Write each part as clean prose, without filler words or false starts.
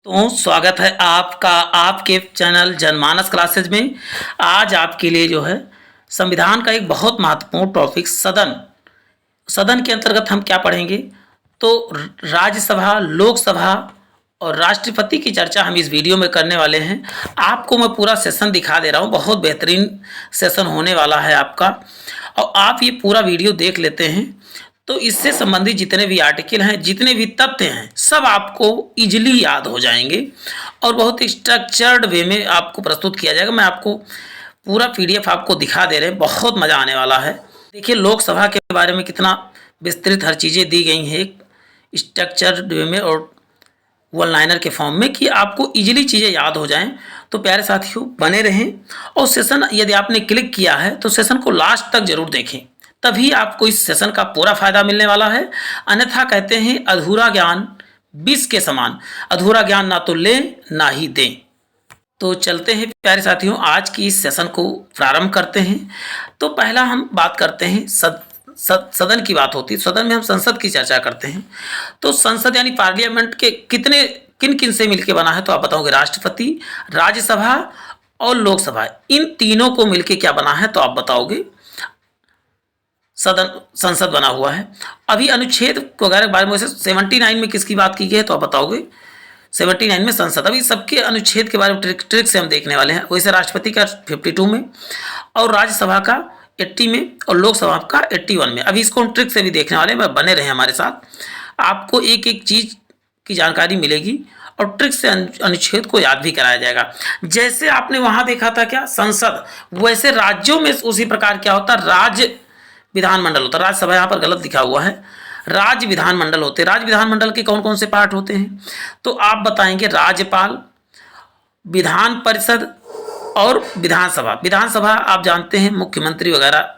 तो स्वागत है आपका आपके चैनल जनमानस क्लासेज में। आज आपके लिए जो है संविधान का एक बहुत महत्वपूर्ण टॉपिक सदन। सदन के अंतर्गत हम क्या पढ़ेंगे तो राज्यसभा, लोकसभा और राष्ट्रपति की चर्चा हम इस वीडियो में करने वाले हैं। आपको मैं पूरा सेशन दिखा दे रहा हूँ, बहुत बेहतरीन सेशन होने वाला है आपका, और आप ये पूरा वीडियो देख लेते हैं तो इससे संबंधित जितने भी आर्टिकल हैं, जितने भी तथ्य हैं, सब आपको इजीली याद हो जाएंगे और बहुत स्ट्रक्चर्ड वे में आपको प्रस्तुत किया जाएगा। मैं आपको पूरा पीडीएफ आपको दिखा दे रहे हैं, बहुत मज़ा आने वाला है। देखिए लोकसभा के बारे में कितना विस्तृत हर चीज़ें दी गई हैं एक स्ट्रक्चर्ड वे में और वन लाइनर के फॉर्म में कि आपको इजीली चीज़ें याद हो जाएं। तो प्यारे साथियों बने रहें और सेशन यदि आपने क्लिक किया है तो सेशन को लास्ट तक जरूर देखें, तभी आपको इस सेशन का पूरा फायदा मिलने वाला है। अन्यथा कहते हैं अधूरा ज्ञान विष के समान, अधूरा ज्ञान ना तो लें ना ही दें। तो चलते हैं प्यारे साथियों, आज की इस सेशन को प्रारंभ करते हैं। तो पहला हम बात करते हैं सदन की बात होती है। सदन में हम संसद की चर्चा करते हैं। तो संसद यानी पार्लियामेंट के किन किन से मिलकर बना है तो आप बताओगे राष्ट्रपति, राज्यसभा और लोकसभा, इन तीनों को मिलकर क्या बना है तो आप बताओगे संसद बना हुआ है। अभी अनुच्छेद वगैरह के बारे में वैसे 79 में किसकी बात की गई है तो आप बताओगे 79 में संसद। अभी सबके अनुच्छेद के बारे में ट्रिक से हम देखने वाले हैं। वैसे राष्ट्रपति का 52 में और राज्यसभा का 80 में और लोकसभा का 81 में। अभी इसको हम ट्रिक से भी देखने वाले हैं, बने रहे हमारे साथ। आपको एक एक चीज़ की जानकारी मिलेगी और ट्रिक से अनुच्छेद को याद भी कराया जाएगा। जैसे आपने वहाँ देखा था क्या संसद, वैसे राज्यों में उसी प्रकार क्या होता है राज्य विधानमंडल होता है। राज्यसभा यहाँ पर गलत लिखा हुआ है, राज्य विधानमंडल होते हैं। राज्य विधानमंडल के कौन कौन से पार्ट होते हैं तो आप बताएंगे राज्यपाल, विधान परिषद और विधानसभा। विधानसभा आप जानते हैं मुख्यमंत्री वगैरह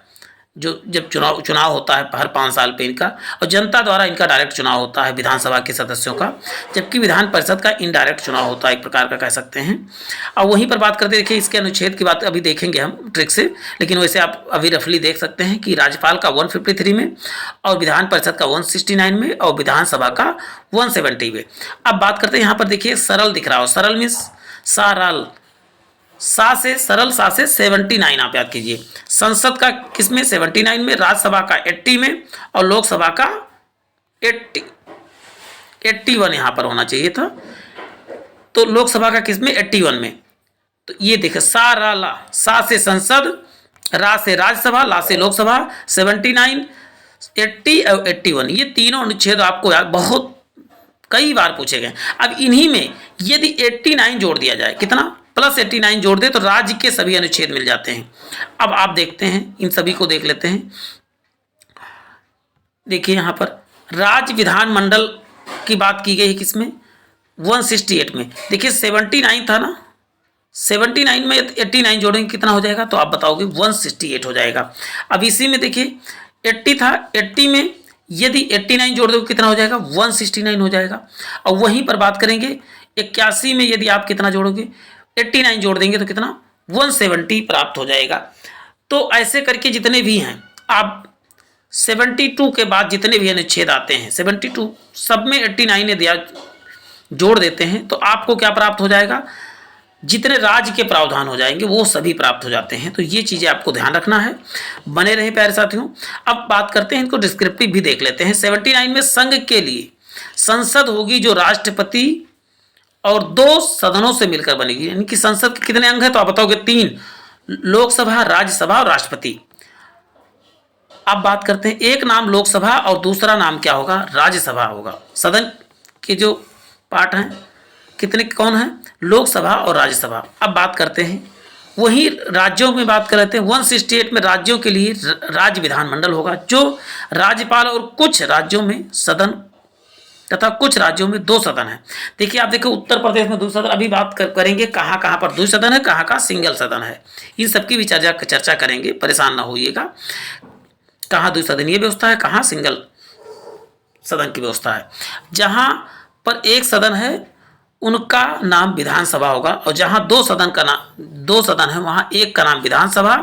जो जब चुनाव होता है हर 5 साल पे इनका, और जनता द्वारा इनका डायरेक्ट चुनाव होता है विधानसभा के सदस्यों का, जबकि विधान परिषद का इनडायरेक्ट चुनाव होता है, एक प्रकार का कह सकते हैं। और वहीं पर बात करते देखिए इसके अनुच्छेद की बात अभी देखेंगे हम ट्रिक से, लेकिन वैसे आप अभी रफली देख सकते हैं कि राज्यपाल का 153 में और विधान परिषद का 169 में और विधानसभा का 170 में। अब बात करते हैं यहाँ पर देखिए सरल दिख रहा हो, सरल मीन्स सरल, सा से सरल, सा से 79 आप याद कीजिए। संसद का किसमें 79 में, राज्यसभा का 80 में और लोकसभा का 81 यहाँ पर होना चाहिए था। तो लोकसभा का किसमें 81 में। तो ये देखिए सा रा ला, सा से संसद, रा से राज्यसभा, ला से लोकसभा, 79, 80 और 81, ये तीनों अनुच्छेद आपको याद बहुत कई बार पूछे गए। अब इन्हीं में यदि 89 जोड़ दिया जाए, कितना प्लस 89 जोड़ दे तो राज्य के सभी अनुच्छेद मिल जाते हैं। अब आप देखते हैं इन सभी को देख लेते हैं। देखिए यहाँ पर राज्य विधानमंडल की बात की गई है किसमें 168 में। देखिए 79 था ना, 79 में 89 जोड़ेंगे कितना हो जाएगा तो आप बताओगे 168 हो जाएगा। अब इसी में देखिए 80 था, 80 में यदि 89 जोड़ दोगे कितना हो जाएगा 169 हो जाएगा। और वहीं पर बात करेंगे 81 में यदि आप कितना जोड़ोगे 89 जोड़ देंगे तो कितना 170 प्राप्त हो जाएगा। तो ऐसे करके जितने भी हैं आप 72 के बाद जितने भी अनुच्छेद आते हैं 72 सब में 89 दिया जोड़ देते हैं तो आपको क्या प्राप्त हो जाएगा, जितने राज्य के प्रावधान हो जाएंगे वो सभी प्राप्त हो जाते हैं। तो ये चीज़ें आपको ध्यान रखना है, बने रहे प्यारे साथियों। अब बात करते हैं इनको डिस्क्रिप्टिव भी देख लेते हैं। 79 में संघ के लिए संसद होगी जो राष्ट्रपति और 2 सदनों से मिलकर बनेगी। यानी कि संसद के कितने अंग हैं तो आप बताओगे 3, लोकसभा, राज्यसभा और राष्ट्रपति। अब बात करते हैं एक नाम लोकसभा और दूसरा नाम क्या होगा राज्यसभा होगा। सदन के जो पार्ट हैं कितने कौन है लोकसभा और राज्यसभा। अब बात करते हैं वही राज्यों में बात कर रहे थे 168 में राज्यों के लिए राज्य विधानमंडल होगा जो राज्यपाल और कुछ राज्यों में सदन तथा कुछ राज्यों में 2 सदन है। देखिए आप देखो उत्तर प्रदेश में 2 सदन, अभी बात करेंगे कहाँ कहाँ पर 2 सदन है, कहाँ कहाँ सिंगल सदन है, इन सबकी भी चर्चा करेंगे, परेशान ना होइएगा। कहाँ 2 सदनीय व्यवस्था है, कहाँ सिंगल सदन की व्यवस्था है। जहाँ पर एक सदन है उनका नाम विधानसभा होगा, और जहां दो सदन है वहां एक का नाम विधानसभा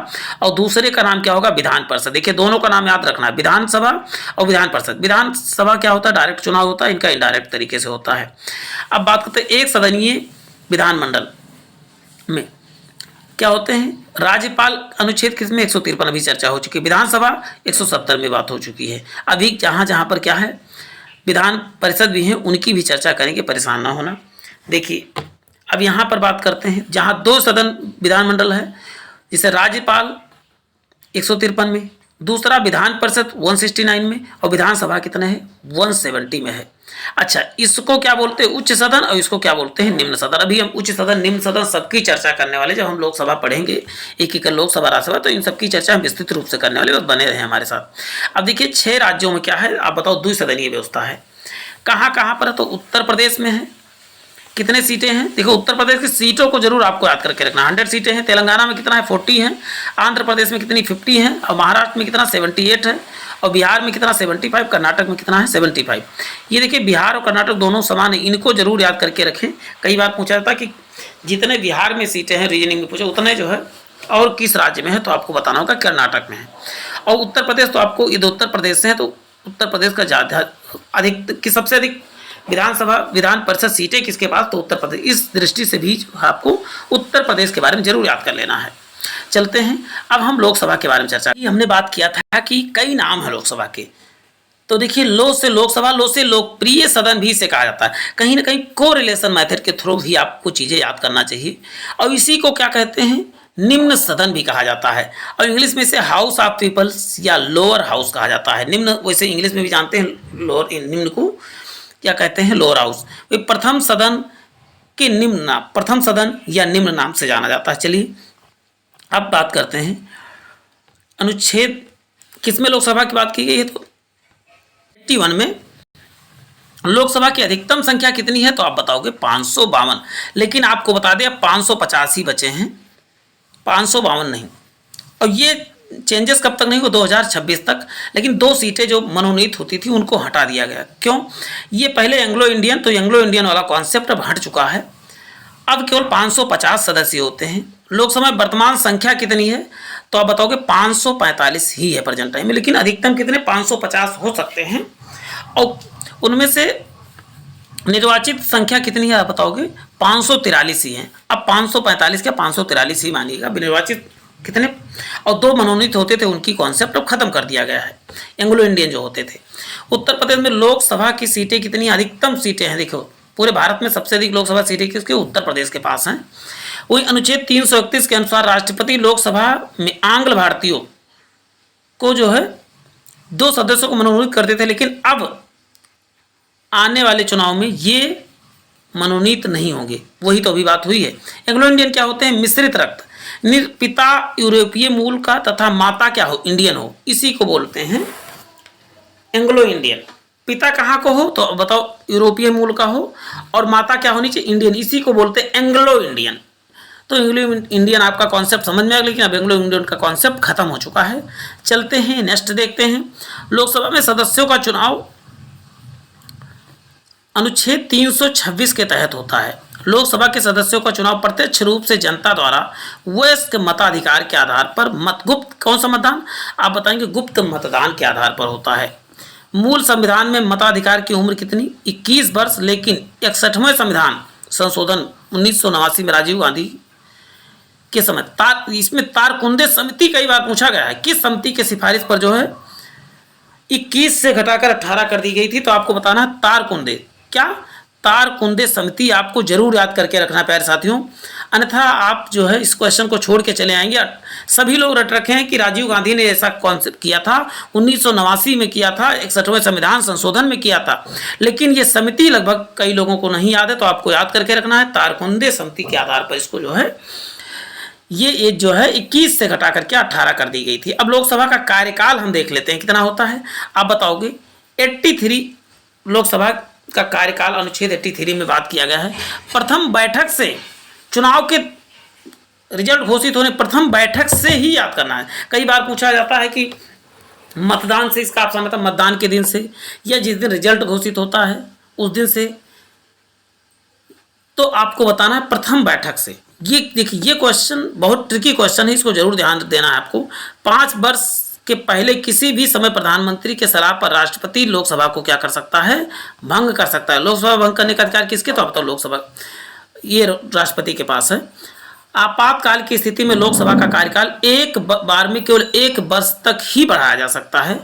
और दूसरे का नाम क्या होगा, विधान परिषद। देखिए दोनों का नाम याद रखना है, विधानसभा और विधान परिषद। विधानसभा क्या होता है, डायरेक्ट चुनाव होता है, इनका इनडायरेक्ट तरीके से होता है। अब बात करते हैं एक सदनीय विधानमंडल में क्या होते हैं, राज्यपाल अनुच्छेद किसमें 153 अभी चर्चा हो चुकी है, विधानसभा 170 में बात हो चुकी है। अभी जहाँ जहाँ पर क्या है विधान परिषद भी है उनकी भी चर्चा करेंगे, परेशान ना होना। देखिए अब यहाँ पर बात करते हैं जहाँ दो सदन विधानमंडल है, जैसे राज्यपाल 153 में, दूसरा विधान परिषद 169 में और विधानसभा कितने है 170 में है। अच्छा, इसको क्या बोलते हैं उच्च सदन और इसको क्या बोलते हैं निम्न सदन। अभी हम उच्च सदन निम्न सदन सबकी चर्चा करने वाले, जब हम लोकसभा पढ़ेंगे एक एक लोकसभा राज्यसभा तो इन सबकी चर्चा हम विस्तृत रूप से करने वाले, बस बने रहे हमारे साथ। अब देखिए 6 राज्यों में क्या है, आप बताओ द्विसदनीय व्यवस्था है। कहाँ कहाँ पर है, तो उत्तर प्रदेश में है। कितने सीटें हैं, देखो उत्तर प्रदेश की सीटों को जरूर आपको याद करके रखना, 100 सीटें हैं। तेलंगाना में कितना है 40 हैं, आंध्र प्रदेश में कितनी 50 हैं, और महाराष्ट्र में कितना 78 है, और बिहार में कितना 75, कर्नाटक में कितना है 75। ये देखिए बिहार और कर्नाटक दोनों समान है, इनको जरूर याद करके रखें। कई बार पूछा जाता कि जितने बिहार में सीटें हैं रीजनिंग में पूछा उतने जो है और किस राज्य में है, तो आपको बताना होगा कर्नाटक में है। और उत्तर प्रदेश तो आपको ये उत्तर प्रदेश से है, तो उत्तर प्रदेश का ज़्यादा अधिक कि सबसे अधिक विधानसभा विधान परिषद सीटें किसके पास, तो उत्तर प्रदेश। इस दृष्टि से भी आपको उत्तर प्रदेश के बारे में जरूर याद कर लेना है। चलते हैं अब हम लोकसभा के बारे में चर्चा की। हमने बात किया था कि कई नाम है लोकसभा के, तो देखिए लो से लोकसभा, लो से लोकप्रिय सदन भी इसे कहा जाता है। कहीं ना कहीं कोरिलेशन मेथड के थ्रू भी आपको चीज़ें याद करना चाहिए। और इसी को क्या कहते हैं, निम्न सदन भी कहा जाता है, और इंग्लिश में इसे हाउस ऑफ पीपल्स या लोअर हाउस कहा जाता है। निम्न वैसे इंग्लिश में भी जानते हैं लोअर, निम्न को क्या कहते हैं, लोअर हाउस। प्रथम सदन के निम्न नाम, प्रथम सदन या निम्न नाम से जाना जाता है। चलिए अब बात करते हैं अनुच्छेद किसमें लोकसभा की बात की गई है, तो 81 में लोकसभा की अधिकतम संख्या कितनी है, तो आप बताओगे 552। लेकिन आपको बता दें अब 550 ही बचे हैं, 552 नहीं। और ये चेंजेस कब तक नहीं हो, 2026 तक। लेकिन 2 सीटें जो मनोनीत होती थी उनको हटा दिया गया। क्यों, ये पहले एंग्लो इंडियन, तो एंग्लो इंडियन वाला कॉन्सेप्ट अब हट चुका है। अब केवल 550 सदस्य होते हैं। लोकसभा में वर्तमान संख्या कितनी है, तो आप बताओगे 545 ही है प्रेजेंट टाइम में, लेकिन अधिकतम कितने 550 हो सकते हैं। और उनमें से निर्वाचित संख्या कितनी है, आप बताओगे 543 ही है। अब 545 क्या 543 ही मानिएगा, निर्वाचित कितने, और 2 मनोनीत होते थे उनकी कॉन्सेप्ट अब खत्म कर दिया गया है, एंग्लो इंडियन जो होते थे। उत्तर प्रदेश में लोकसभा की सीटें कितनी, अधिकतम सीटें हैं, देखो पूरे भारत में सबसे अधिक लोकसभा सीटें किसके, उत्तर प्रदेश के पास हैं। वही अनुच्छेद 331 के अनुसार राष्ट्रपति लोकसभा में आंग्ल भारतीयों को जो है 2 सदस्यों को मनोनीत करते थे, लेकिन अब आने वाले चुनाव में ये मनोनीत नहीं होंगे। वही तो अभी बात हुई है। एंग्लो इंडियन क्या होते हैं, मिश्रित रक्त, पिता यूरोपीय मूल का तथा माता क्या हो, इंडियन हो, इसी को बोलते हैं एंग्लो इंडियन। पिता कहाँ को हो, तो बताओ यूरोपीय मूल का हो, और माता क्या होनी चाहिए, इंडियन, इसी को बोलते हैं एंग्लो इंडियन। तो एंग्लो इंडियन आपका कॉन्सेप्ट समझ में आ गया, लेकिन अब एंग्लो इंडियन का कॉन्सेप्ट खत्म हो चुका है। चलते हैं नेक्स्ट देखते हैं। लोकसभा में सदस्यों का चुनाव अनुच्छेद 326 के तहत होता है। लोकसभा के सदस्यों का चुनाव प्रत्यक्ष रूप से जनता द्वारा वयस्क मताधिकार के आधार पर गुप्त, कौन सा मतदान, आप बताएंगे गुप्त मतदान के आधार पर होता है। मूल संविधान में मताधिकार की उम्र कितनी, 21 वर्ष, लेकिन 61वें संविधान संशोधन 1989 में राजीव गांधी के समय इसमें तारकुंदे समिति कई बार पूछा गया है, किस समिति के सिफारिश पर जो है 21 से घटाकर 18 कर दी गई थी, तो आपको बताना है तारकुंदे, क्या तारकुंदे समिति आपको जरूर याद करके रखना प्यारे साथियों, अन्यथा आप जो है इस क्वेश्चन को छोड़ के चले आएंगे। सभी लोग रट रखे हैं कि राजीव गांधी ने ऐसा कॉन्सेप्ट किया था, 1989 में किया था, 61वें संविधान संशोधन में किया था, लेकिन ये समिति लगभग कई लोगों को नहीं याद है, तो आपको याद करके रखना है तारकुंदे समिति के आधार पर इसको जो है ये एज जो है 21 से घटा करके 18 कर दी गई थी। अब लोकसभा का कार्यकाल हम देख लेते हैं कितना होता है, आप बताओगे 83 लोकसभा का कार्यकाल अनुच्छेद 83 में बात किया गया है। प्रथम बैठक से चुनाव के रिजल्ट घोषित होने, प्रथम बैठक से ही याद करना है। कई बार पूछा जाता है कि मतदान से इसका आप मतलब मतदान के दिन से या जिस दिन रिजल्ट घोषित होता है उस दिन से तो आपको बताना है प्रथम बैठक से। ये देखिए, ये क्वेश्चन बहुत ट्रिकी क्वेश्चन है, इसको जरूर ध्यान देना है आपको। 5 वर्ष के पहले किसी भी समय प्रधानमंत्री के सलाह पर राष्ट्रपति लोकसभा को क्या कर सकता है, भंग कर सकता है। लोकसभा भंग करने का अधिकार किसके, तो आप बताओ लोकसभा, ये राष्ट्रपति के पास है। आपातकाल की स्थिति में लोकसभा का कार्यकाल एक बार में केवल 1 वर्ष तक ही बढ़ाया जा सकता है।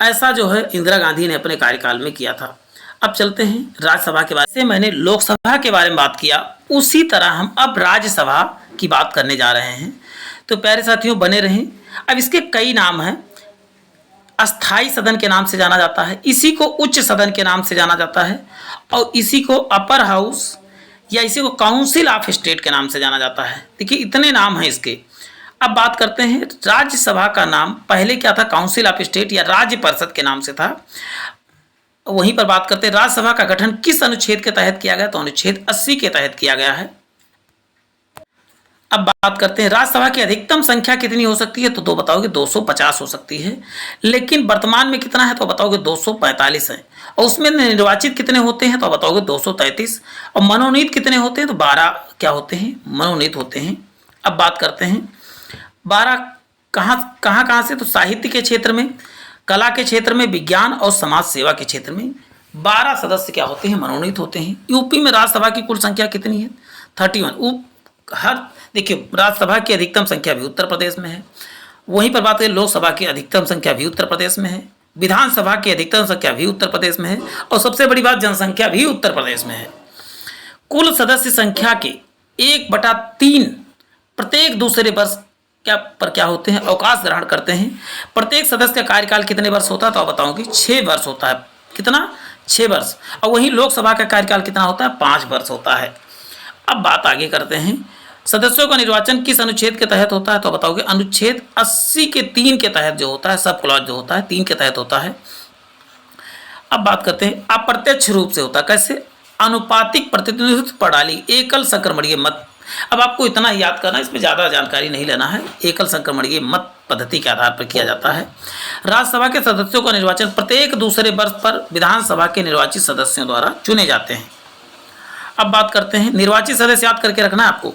ऐसा जो है इंदिरा गांधी ने अपने कार्यकाल में किया था। अब चलते हैं राज्यसभा के बारे में। मैंने लोकसभा के बारे में बात किया, उसी तरह हम अब राज्यसभा की बात करने जा रहे हैं। तो प्यारे साथियों बने रहें। अब इसके कई नाम हैं। अस्थाई सदन के नाम से जाना जाता है, इसी को उच्च सदन के नाम से जाना जाता है, और इसी को अपर हाउस या इसी को काउंसिल ऑफ स्टेट के नाम से जाना जाता है। देखिए इतने नाम हैं इसके। अब बात करते हैं राज्यसभा का नाम पहले क्या था, काउंसिल ऑफ स्टेट या राज्य परिषद के नाम से था। वहीं पर बात करते हैं राज्यसभा का गठन किस अनुच्छेद के तहत किया गया, तो अनुच्छेद 80 के तहत किया गया है। अब बात करते हैं राज्यसभा की अधिकतम संख्या कितनी हो सकती है, तो दो बताओगे 250 हो सकती है, लेकिन वर्तमान में कितना है तो बताओगे 245 है। और उसमें निर्वाचित कितने होते हैं तो बताओगे 233, और मनोनीत कितने होते हैं तो 12 क्या होते हैं, मनोनीत होते हैं। अब बात करते हैं 12 कहाँ से, तो साहित्य के क्षेत्र में, कला के क्षेत्र में, विज्ञान और समाज सेवा के क्षेत्र में 12 सदस्य क्या होते हैं, मनोनीत होते हैं। यूपी में राज्यसभा की कुल संख्या कितनी है, 31। हर देखिए राज्यसभा की अधिकतम संख्या भी उत्तर प्रदेश में है। वहीं पर बात करें लोकसभा की अधिकतम संख्या भी उत्तर प्रदेश में है, विधानसभा की अधिकतम संख्या भी उत्तर प्रदेश में है, और सबसे बड़ी बात जनसंख्या भी उत्तर प्रदेश में है। कुल सदस्य संख्या के 1/3 प्रत्येक दूसरे वर्ष क्या होते हैं, अवकाश ग्रहण करते हैं। प्रत्येक सदस्य का कार्यकाल कितने वर्ष होता है तो आप बताओगे 6 वर्ष होता है। कितना, 6 वर्ष। और वहीं लोकसभा का कार्यकाल कितना होता है, 5 वर्ष होता है। अब बात आगे करते हैं, सदस्यों का निर्वाचन किस अनुच्छेद के तहत होता है तो बताओगे अनुच्छेद 80 के 3 के तहत जो होता है, सब क्लॉज जो होता है 3 के तहत होता है। अब बात करते हैं अप्रत्यक्ष रूप से होता है, कैसे, अनुपातिक प्रतिनिधित्व प्रणाली, एकल संक्रमणीय मत। अब आपको इतना याद करना, इसमें ज़्यादा जानकारी नहीं लेना है। एकल संक्रमणीय मत पद्धति के आधार पर किया जाता है। राज्यसभा के सदस्यों का निर्वाचन प्रत्येक दूसरे वर्ष पर विधानसभा के निर्वाचित सदस्यों द्वारा चुने जाते हैं। अब बात करते हैं निर्वाचित सदस्य, याद करके रखना है आपको।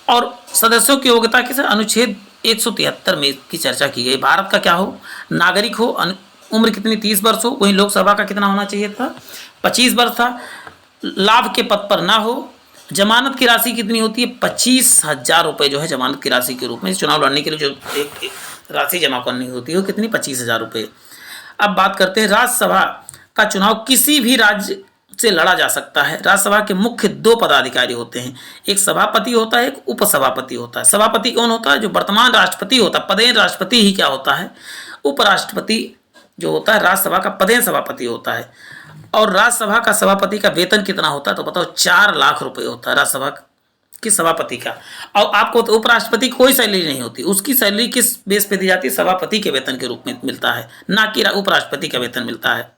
और सदस्यों की योग्यता किस, अनुच्छेद 173 में की चर्चा की गई। भारत का क्या हो, नागरिक हो, उम्र कितनी 30 वर्ष हो। वहीं लोकसभा का कितना होना चाहिए था, 25 वर्ष था। लाभ के पद पर ना हो। जमानत की राशि कितनी होती है, 25,000 रुपये जो है जमानत की राशि के रूप में चुनाव लड़ने के लिए जो एक राशि जमा करनी होती है वो कितनी, 25,000 रुपये। अब बात करते हैं राज्यसभा का चुनाव किसी भी राज्य से लड़ा जा सकता है। राज्यसभा के मुख्य 2 पदाधिकारी होते हैं, एक सभापति होता है, एक उपसभापति होता है। सभापति कौन होता है, जो वर्तमान राष्ट्रपति होता है। पदेन राष्ट्रपति ही क्या होता है, उपराष्ट्रपति जो होता है राज्यसभा का पदेन सभापति होता है। और राज्यसभा का सभापति का वेतन कितना होता है तो बताओ 4 लाख रुपए होता है राज्यसभा की सभापति का। और आपको तो उपराष्ट्रपति की कोई सैलरी नहीं होती, उसकी सैलरी किस बेस पे दी जाती है, सभापति के वेतन के रूप में मिलता है, ना कि उपराष्ट्रपति का वेतन मिलता है।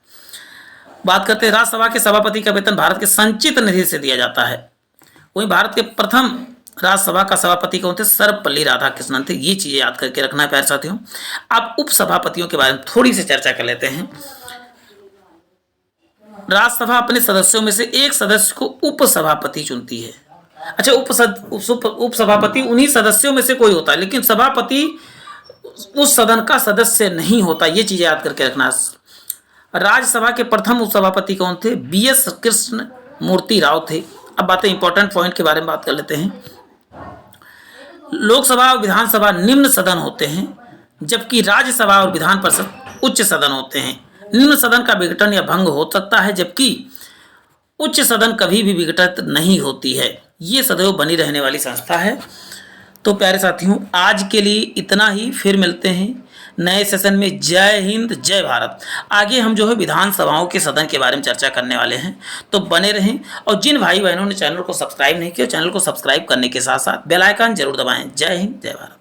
बात करते हैं राज्यसभा के सभापति का वेतन भारत के संचित निधि से दिया जाता है। वहीं भारत के प्रथम राज्यसभा का सभापति कौन थे, सर्वपल्ली राधाकृष्णन थे। ये चीजें याद करके रखना है प्यारे साथियों। अब उपसभापतियों के बारे में थोड़ी सी चर्चा कर लेते हैं। राज्यसभा अपने सदस्यों में से एक सदस्य को उपसभापति चुनती है। अच्छा, उपसभापति उन्हीं सदस्यों में से कोई होता है, लेकिन सभापति उस सदन का सदस्य नहीं होता। ये चीजें याद करके रखना। राज्यसभा के प्रथम उपसभापति कौन थे, BS कृष्ण मूर्ति राव थे। अब बातें इंपॉर्टेंट पॉइंट के बारे में बात कर लेते हैं। लोकसभा और विधानसभा निम्न सदन होते हैं, जबकि राज्यसभा और विधान परिषद उच्च सदन होते हैं। निम्न सदन का विघटन या भंग हो सकता है, जबकि उच्च सदन कभी भी विघटित नहीं होती है। ये सदैव बनी रहने वाली संस्था है। तो प्यारे साथियों आज के लिए इतना ही, फिर मिलते हैं नए सेशन में। जय हिंद, जय भारत। आगे हम जो है विधानसभाओं के सदन के बारे में चर्चा करने वाले हैं, तो बने रहें। और जिन भाई बहनों ने चैनल को सब्सक्राइब नहीं किया, चैनल को सब्सक्राइब करने के साथ साथ बेल आइकन जरूर दबाएं। जय हिंद, जय भारत।